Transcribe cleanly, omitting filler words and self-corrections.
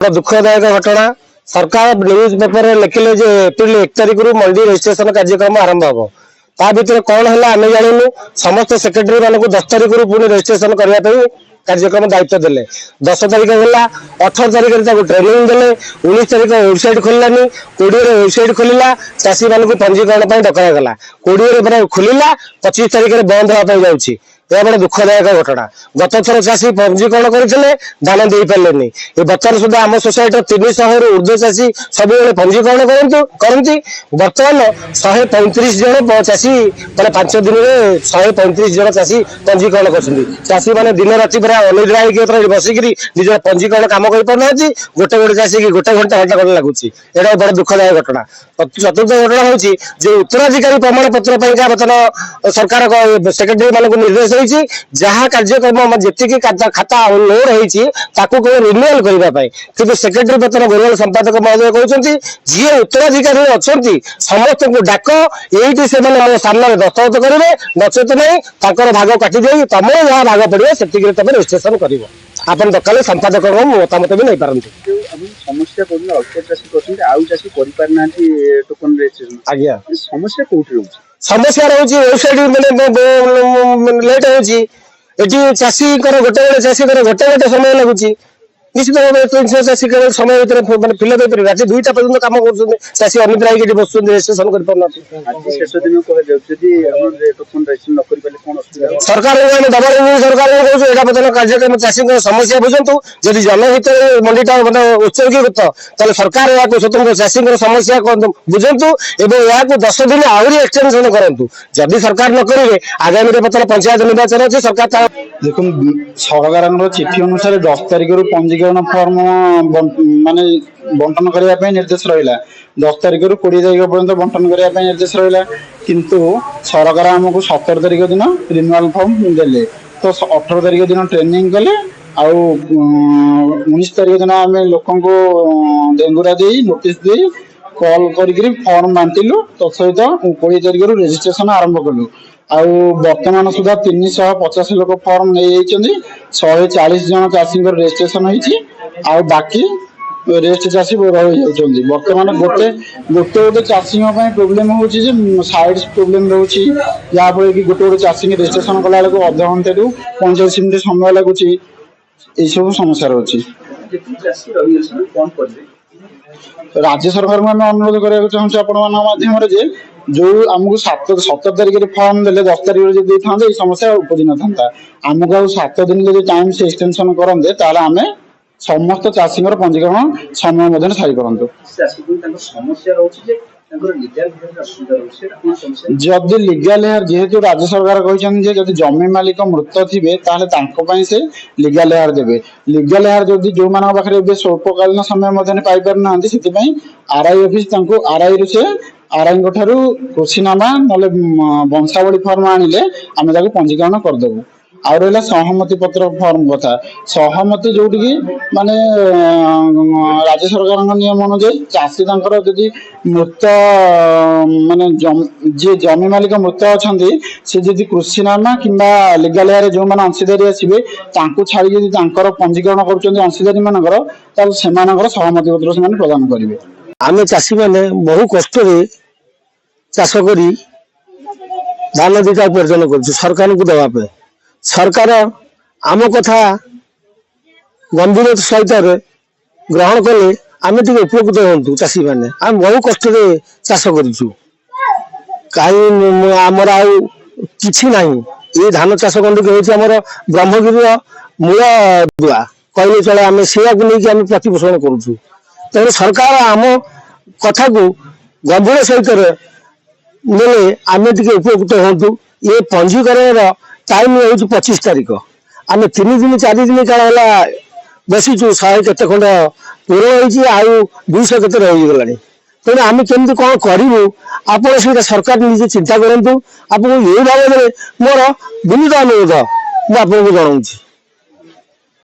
दुखदायक घटना सरकार news paper लिखिले April 1 तारिख मंडी रजिस्ट्रेशन कार्यक्रम आरंभ हम ता भर कौन है आम जानू समस्त सेक्रेटरी मानक 10 तारिख पुणी रजिस्ट्रेशन करने कार्यक्रम दायित्व देले 10 तारिख है 18 तारिख ट्रेनिंग देले 19 तारिख वेबसाइट खोलानी 20 वेबसाइट खोलला चाषी मानक पंजीकरण डकगला 20 खोलला 25 तारिख बंद होगा जाऊँगी यह बड़े दुखदायक घटना गत थर चाषी पंजीकरण करते धान दे पारे बर्तमान सुधा आम सोसाइटी 300 रु ऊर्ध्व चाषी सब पंजीकरण करती बर्तमान 135 जन चाषी मैंने 5 दिन में 135 जन चाषी पंजीकरण करती मैंने दिन राति पूरा अनिद्रा होकर बसिक निज पंजीकरण कम करना गोटे गोटे चाषी की गोटे घंटा घंटा घंटा लगुच यहाँ बड़ा दुखदायक घटना। चतुर्थ घटना हूँ जो उत्तराधिकारी प्रमाण पत्र बर्तमान सरकार सेक्रेटरी मान निर्देश जहाँ कार्यक्रम जी खाता लोड होती रिन्यूअल करने कि सेक्रेटरी बर्तमान गोरवाल संपादक महोदय कहते जी उत्तराधिकारी अच्छा समस्त को डाक ये सामने दस्तखत करेंगे नचेत नहीं भाग काटिदे तुम जहाँ भाग पड़े से तुम रजिस्ट्रेशन कर आपन दरकार संपादक मतामत भी नहीं पारती समस्या आज्ञा समस्या कौटी रोच समस्या रोच वेबसाइट लेट हो चाषी गोटे गोटे चाषी गोटे गोटे समय लगुच निश्चित भाव चाषी केवल समय भितर फिल कर रात 2टा पर्यटन कम कर चाषी अनिद्रा होगी बस रजिस्ट्रेशन सरकार दबा सरकार कहूँ कार्यक्रम चाषी समस्या बुझंतु जदि जनहित मंडीटा मतलब उत्सर्गीकृत ताले सरकार या स्वतंत्र चाषी समस्या बुझंतु एवं या 10 दिन आहरी एक्सटेंशन करंतु जदि सरकार न करेंगे आगामी बर्तमान पंचायत निर्वाचन अच्छे सरकार देखो सरकार चिठी अनुसार 10 तारिख पंजीकरण फॉर्म माने बंटन करने निर्देश रहा 10 तारिख 20 तारिख पर्यंत बंटन करने निर्देश रहा किंतु सरकार आमको 17 तारिख दिन रिन्यूअल फॉर्म देले तो 18 तारिख दिन ट्रेनिंग कले आउ 19 तारिख दिन आम लोक डेंगुरा दे नोटिस दे कॉल करी फॉर्म बांटिलु तो सहित 20 तारिख रजिस्ट्रेशन आरंभ कलु आउ वर्तमान सुधा 350 लोक फॉर्म नहीं 140 जन चाषी रजिस्ट्रेशन होती बाकी रेस्ट चाषी रही बर्तमान गोटे गोटे गोटे चाषी प्रोब्लेम हो साइड प्रोब्लेम रोच जहाँफल कि गोटे गोटे चाषी रजिस्ट्रेशन कला बेलू अध घंटे रु 45 मिनिट समय लगुच सब समस्या रोचे राज्य सरकार को आम अनुरोध करने चाहूँ आपण जो आमको 17 तारिख फॉर्म देले 10 तारिख था समस्या उपजी न था आमको 7 दिन टाइम से एक्सटेंशन करते आम समस्त चाषी पंजीकरण समय सारी करूँ जदि लीगल हेयर जेहेतु राज्य सरकार कहते जदि जमी मालिक मृत थे से लीगल हेयर देवे लीगल हेयर जदि जो मान पाखे स्वल्पकालीन समय पाइपर ना से आरआई ऑफिस आरआई रु से आरआई ठारू कृषिनामा ना वंशावली फॉर्म आनिले आम पंजीकरण करदेबू आ रहा सहमति पत्र फॉर्म कथा सहमति जो माने राज्य सरकार नियम अनुଯାयी चाषी जदि मृत माने जी जमी मालिक मृत अच्छा से जदि कृषिनामा कि लीगल हेयर जो मैंने अंशीदारी आसवे छाड़ी पंजीकरण कर अंशीदारी मानकर सहमति पत्र से प्रदान करेंगे आम चाषी मैंने बहु कष्ट चाष कर धान दीटा उपार्जन कर सरकार को देवाई सरकार आम कथा गंभीर सहित ग्रहण कले आम टे उपकृत हूँ चाषी मैंने आम बहु कष्ट चाष करूँ कहीं आमर आना ये धान चाष गंडी होमर ब्रह्मगिरी मूल दुआ कहले चले आम से नहीं प्रतिपोषण करुँ तेणु सरकार आम कथा को गंभीर सहित नेले आम टे उपकृत हूँ ये पंजीकरण टाइम हूँ 25 तारिख आम 3 दिन 4 दिन काल है बसीचु 100 केते खंड पूर्ण हो 200 केते रहीगला तेणु आम केमती कौन करूँ आप सरकार निजे चिंता करूँ आपको ये बाबद मोर विनीत अनुरोध मुझे जनाऊँ।